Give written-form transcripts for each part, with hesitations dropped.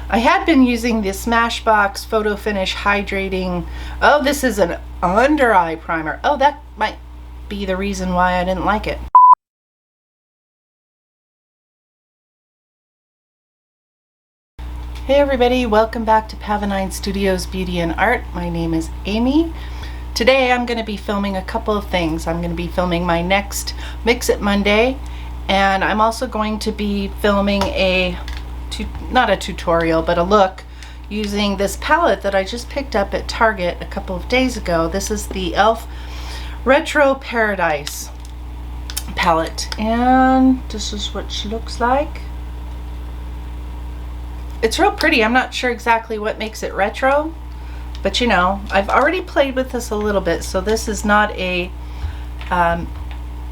I had been using the Smashbox Photo Finish Hydrating. Oh, this is an under eye primer. Oh, that might be the reason why I didn't like it. Hey everybody, welcome back to Pavonine Studios Beauty and Art. My name is Amy. Today I'm going to be filming a couple of things. I'm going to be filming my next Mix It Monday, and I'm also going to be filming not a tutorial, but a look using this palette that I just picked up at Target a couple of days ago. This is the e.l.f. Retro Paradise palette, and this is what she looks like. It's real pretty. I'm not sure exactly what makes it retro, but you know, I've already played with this a little bit, so this is not a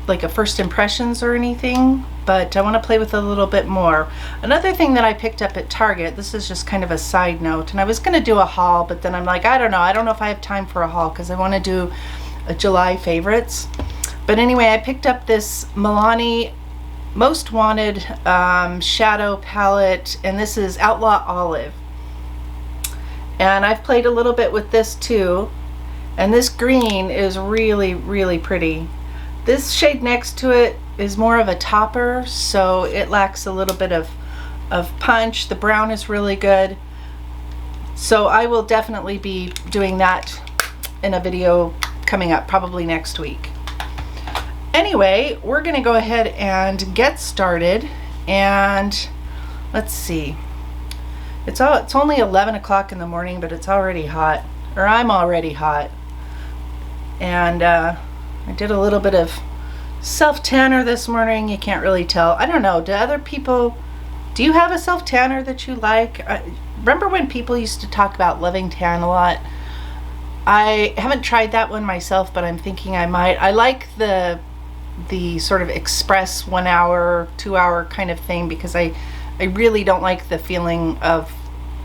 like a first impressions or anything, but I want to play with it a little bit more. Another thing that I picked up at Target, this is just kind of a side note, and I was going to do a haul, but then I'm like, I don't know if I have time for a haul because I want to do a July favorites. But anyway, I picked up this Milani Most Wanted shadow palette, and this is Outlaw Olive, and I've played a little bit with this too, and this green is really pretty. This shade next to it is more of a topper, so it lacks a little bit of punch. The brown is really good, so I will definitely be doing that in a video coming up probably next week. Anyway, we're gonna go ahead and get started, and let's see, it's only 11 o'clock in the morning, but it's already hot, or I'm already hot. And I did a little bit of self-tanner this morning. You can't really tell. I don't know, do you have a self-tanner that you like? Remember when people used to talk about loving tan a lot? I haven't tried that one myself, but I'm thinking I might. I like the sort of express 1 hour, 2 hour kind of thing, because I really don't like the feeling of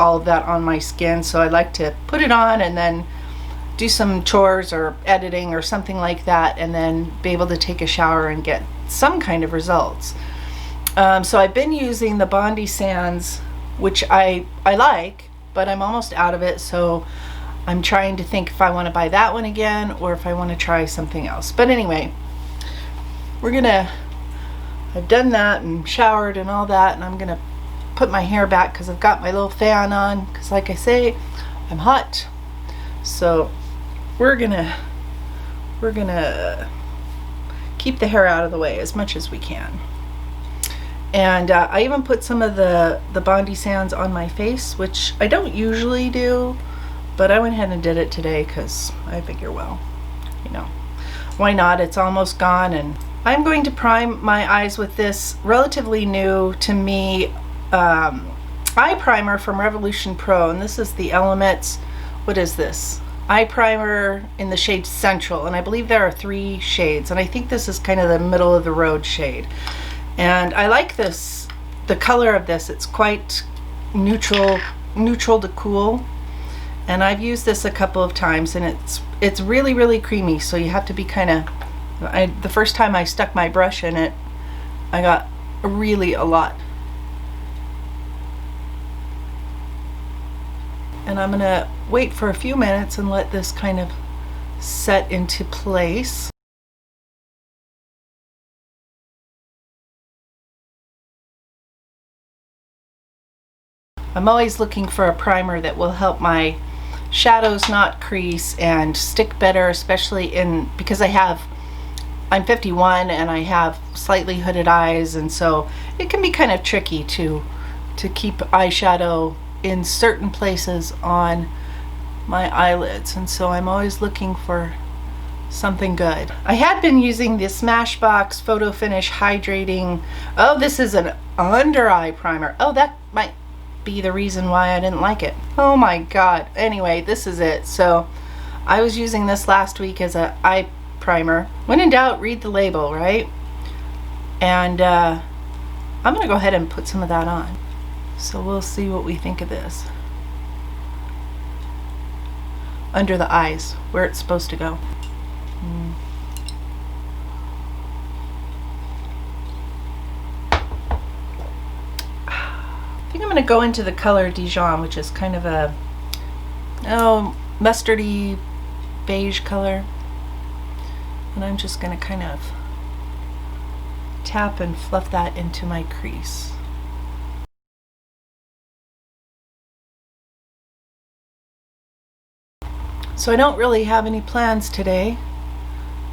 all of that on my skin, so I like to put it on and then do some chores or editing or something like that, and then be able to take a shower and get some kind of results. So I've been using the Bondi Sands, which I like, but I'm almost out of it, so I'm trying to think if I want to buy that one again or if I want to try something else. But anyway, I've done that and showered and all that, and I'm gonna put my hair back because I've got my little fan on, because like I say, I'm hot. So we're gonna keep the hair out of the way as much as we can. And I even put some of the Bondi Sands on my face, which I don't usually do, but I went ahead and did it today because I figure, well, you know, why not? It's almost gone. And I'm going to prime my eyes with this relatively new to me eye primer from Revolution Pro, and this is the Elements, what is this? Eye primer in the shade Central, and I believe there are 3 shades, and I think this is kind of the middle of the road shade. And I like this, the color of this. It's quite neutral to cool, and I've used this a couple of times, and it's really creamy, so you have to be kind of, the first time I stuck my brush in it, I got really a lot. And I'm gonna wait for a few minutes and let this kind of set into place. I'm always looking for a primer that will help my shadows not crease and stick better, especially because I'm 51 and I have slightly hooded eyes, and so it can be kind of tricky to keep eyeshadow in certain places on my eyelids, and so I'm always looking for something good. I had been using the Smashbox Photo Finish Hydrating. Oh, this is an under eye primer. Oh, that might be the reason why I didn't like it. Oh my god. Anyway, this is it. So I was using this last week as a eye primer. When in doubt, read the label, right? And I'm gonna go ahead and put some of that on. So we'll see what we think of this. Under the eyes, where it's supposed to go. I think I'm going to go into the color Dijon, which is kind of a mustardy beige color. And I'm just going to kind of tap and fluff that into my crease. So I don't really have any plans today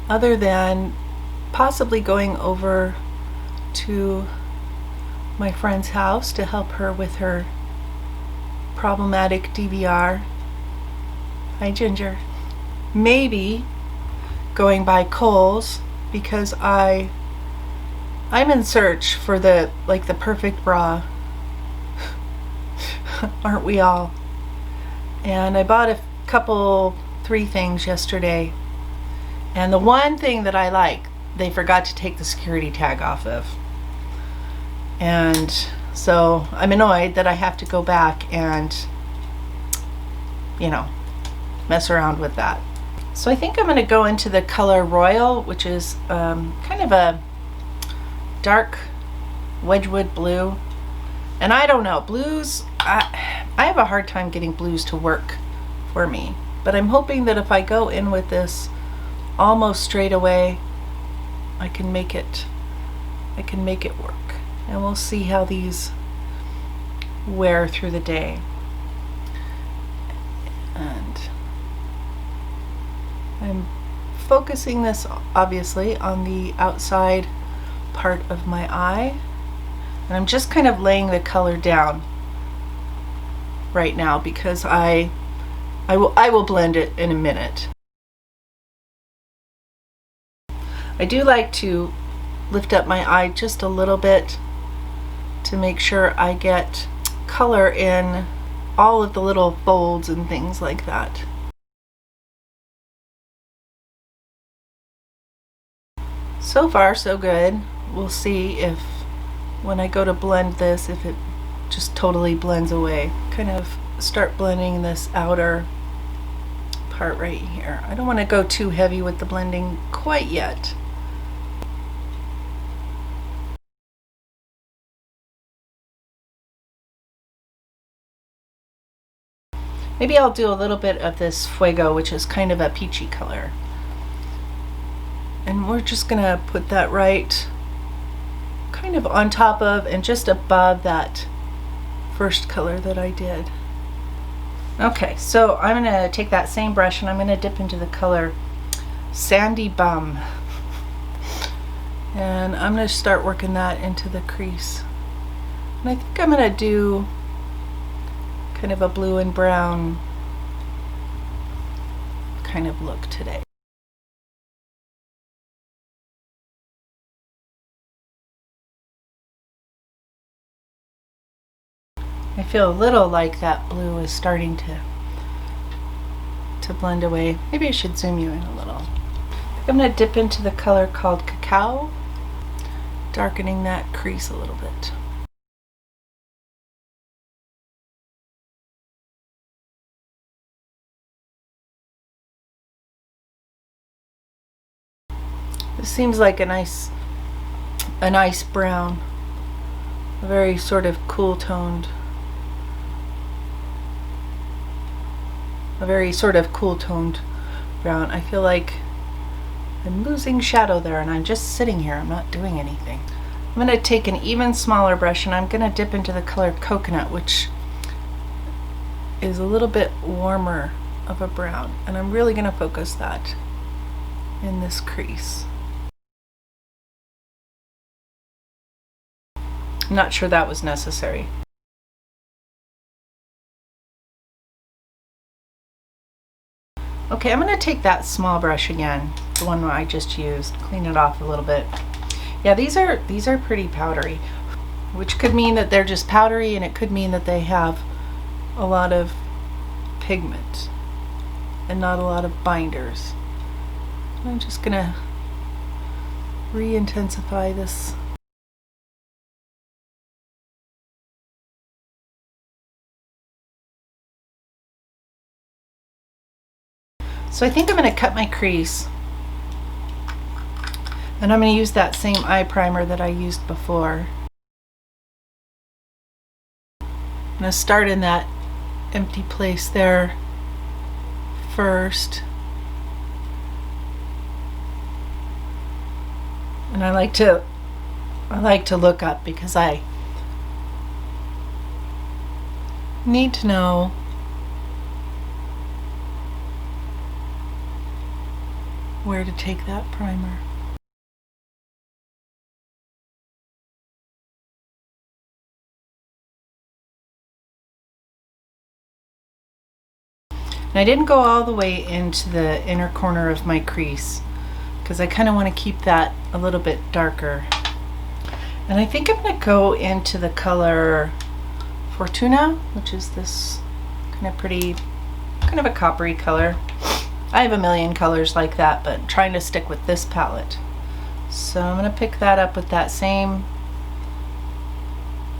other than possibly going over to my friend's house to help her with her problematic DVR. Hi, Ginger. Maybe going by Kohl's because I'm in search for the perfect bra. Aren't we all? And I bought a couple, 3 things yesterday. And the one thing that I like, they forgot to take the security tag off of. And so I'm annoyed that I have to go back and, mess around with that. So I think I'm going to go into the color Royal, which is kind of a dark Wedgwood blue. And I don't know, blues, I have a hard time getting blues to work for me. But I'm hoping that if I go in with this almost straight away, I can make it work. And we'll see how these wear through the day. And I'm focusing this obviously on the outside part of my eye. And I'm just kind of laying the color down right now because I will blend it in a minute. I do like to lift up my eye just a little bit to make sure I get color in all of the little folds and things like that. So far so good. We'll see if when I go to blend this, if it just totally blends away. Kind of start blending this outer part right here. I don't want to go too heavy with the blending quite yet. Maybe I'll do a little bit of this Fuego, which is kind of a peachy color. And we're just gonna put that right kind of on top of and just above that first color that I did. Okay, so I'm gonna take that same brush and I'm gonna dip into the color Sandy Bum. And I'm gonna start working that into the crease. And I think I'm gonna do kind of a blue and brown kind of look today. I feel a little like that blue is starting to blend away. Maybe I should zoom you in a little. I'm going to dip into the color called Cacao, darkening that crease a little bit. This seems like a nice brown, a very sort of cool toned. A very sort of cool toned brown. I feel like I'm losing shadow there and I'm just sitting here. I'm not doing anything. I'm going to take an even smaller brush and I'm going to dip into the color Coconut, which is a little bit warmer of a brown. And I'm really going to focus that in this crease. I'm not sure that was necessary. Okay, I'm going to take that small brush again, the one I just used, clean it off a little bit. Yeah, these are pretty powdery, which could mean that they're just powdery, and it could mean that they have a lot of pigment and not a lot of binders. I'm just going to re-intensify this. So I think I'm going to cut my crease, and I'm going to use that same eye primer that I used before. I'm gonna start in that empty place there first. And I like to look up because I need to know where to take that primer. And I didn't go all the way into the inner corner of my crease because I kind of want to keep that a little bit darker. And I think I'm going to go into the color Fortuna, which is this kind of pretty, kind of a coppery color. I have a million colors like that, but trying to stick with this palette. So I'm going to pick that up with that same,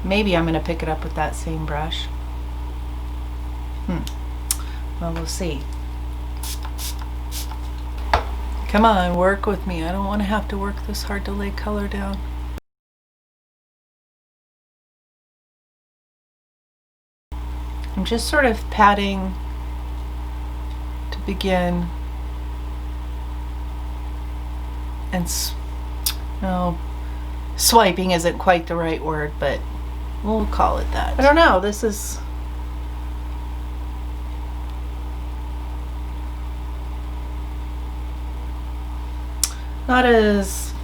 maybe I'm going to pick it up with that same brush. Well, we'll see. Come on, work with me. I don't want to have to work this hard to lay color down. I'm just sort of patting to begin, and no, swiping isn't quite the right word, but we'll call it that. I don't know, this is not as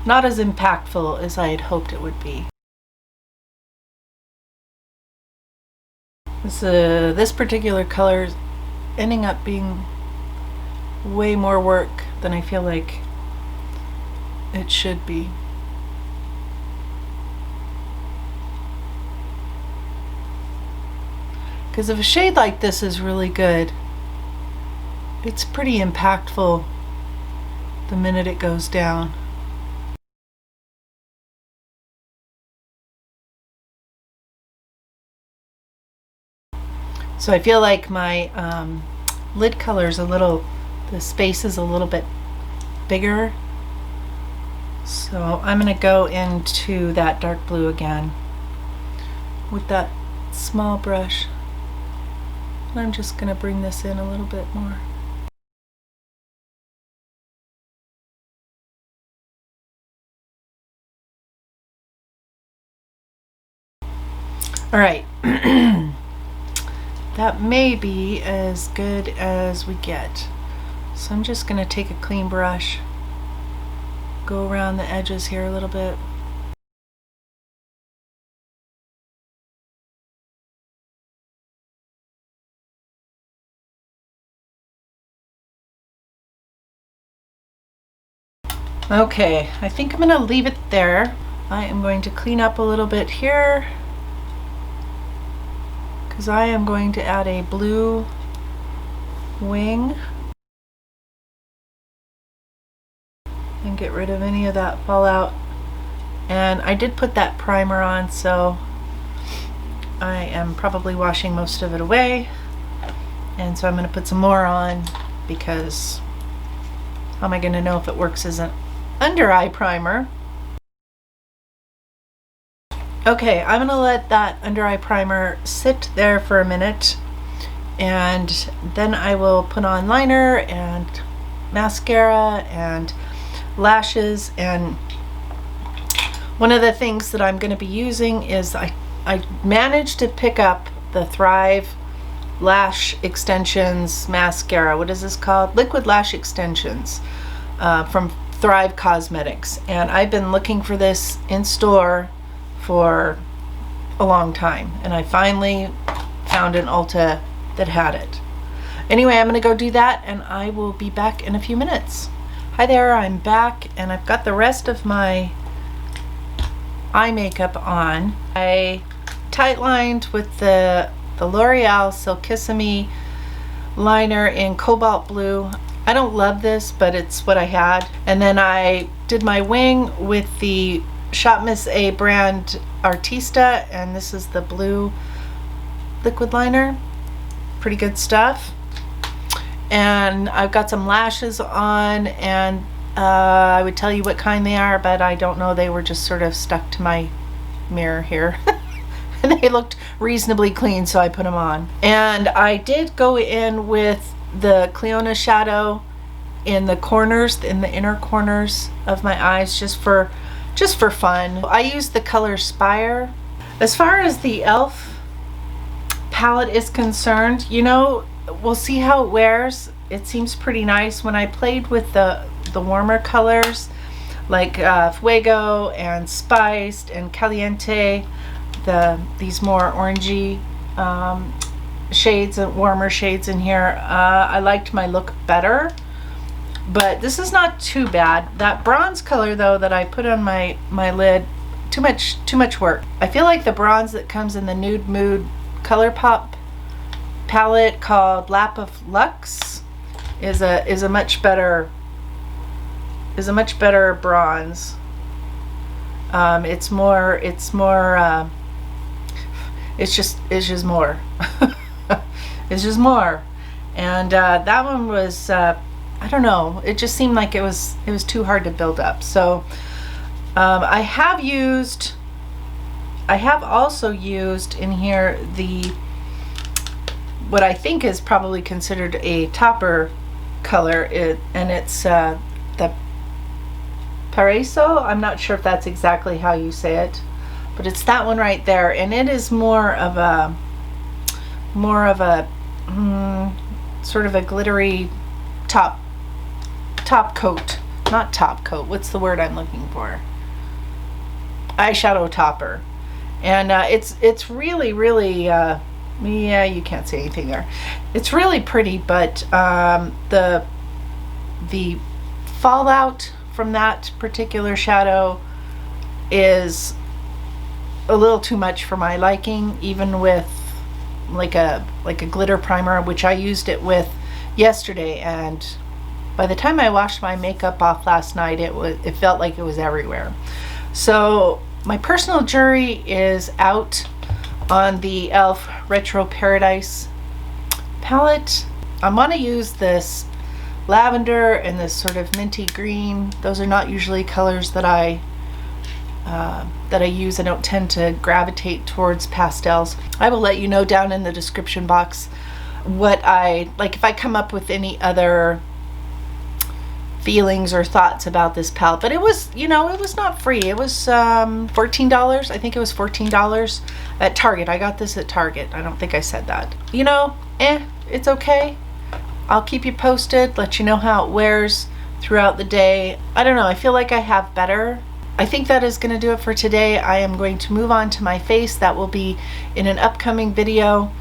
impactful as I had hoped it would be. This particular color is ending up being way more work than I feel like it should be. Because if a shade like this is really good, it's pretty impactful the minute it goes down. So I feel like my lid color is the space is a little bit bigger. So I'm going to go into that dark blue again with that small brush. And I'm just going to bring this in a little bit more. All right. That may be as good as we get. So I'm just going to take a clean brush, go around the edges here a little bit. Okay, I think I'm going to leave it there. I am going to clean up a little bit here, because I am going to add a blue wing and get rid of any of that fallout. And I did put that primer on, so I am probably washing most of it away. And so I'm going to put some more on, because how am I going to know if it works as an under eye primer? Okay, I'm going to let that under eye primer sit there for a minute, and then I will put on liner and mascara and lashes. And one of the things that I'm going to be using is I managed to pick up the Thrive Lash Extensions mascara. What is this called? Liquid Lash Extensions from Thrive Cosmetics. And I've been looking for this in store for a long time, and I finally found an Ulta that had it. Anyway, I'm going to go do that, and I will be back in a few minutes. Hi there, I'm back, and I've got the rest of my eye makeup on. I tight lined with the L'Oreal Silkissime liner in cobalt blue. I don't love this, but it's what I had. And then I did my wing with the Shop Miss A brand Artista, and this is the blue liquid liner. Pretty good stuff. And I've got some lashes on, and I would tell you what kind they are, but I don't know. They were just sort of stuck to my mirror here. and they looked reasonably clean, so I put them on. And I did go in with the Clionadh shadow in the corners, in the inner corners of my eyes, just for fun. I used the color Spire. As far as the e.l.f. palette is concerned, you know, we'll see how it wears. It seems pretty nice. When I played with the warmer colors like Fuego and Spiced and Caliente, these more orangey shades and warmer shades in here, I liked my look better, but this is not too bad. That bronze color though that I put on my lid, too much work. I feel like the bronze that comes in the Nude Mood ColourPop palette called Lap of Lux is a much better bronze. It's just more. It's just more. And that one was I don't know, it just seemed like it was too hard to build up. So I have also used in here what I think is probably considered a topper color, and it's the Paraiso. I'm not sure if that's exactly how you say it, but it's that one right there, and it is more of a sort of a glittery top coat, not top coat, what's the word I'm looking for, eyeshadow topper. And it's really yeah, you can't see anything there. It's really pretty, but the fallout from that particular shadow is a little too much for my liking, even with like a glitter primer, which I used it with yesterday, and by the time I washed my makeup off last night, it felt like it was everywhere. So my personal jury is out on the e.l.f. Retro Paradise palette. I'm gonna use this lavender and this sort of minty green. Those are not usually colors that I use. I don't tend to gravitate towards pastels. I will let you know down in the description box what I like, if I come up with any other feelings or thoughts about this palette. But it was, you know, it was not free. It was $14. I think it was $14 at Target. I got this at Target. I don't think I said that. You know, it's okay. I'll keep you posted, let you know how it wears throughout the day. I don't know, I feel like I have better. I think that is going to do it for today. I am going to move on to my face. That will be in an upcoming video,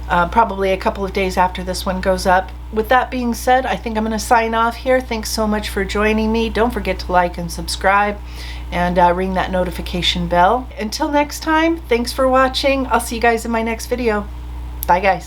probably a couple of days after this one goes up. With that being said, I think I'm going to sign off here. Thanks so much for joining me. Don't forget to like and subscribe and ring that notification bell. Until next time, thanks for watching. I'll see you guys in my next video. Bye guys.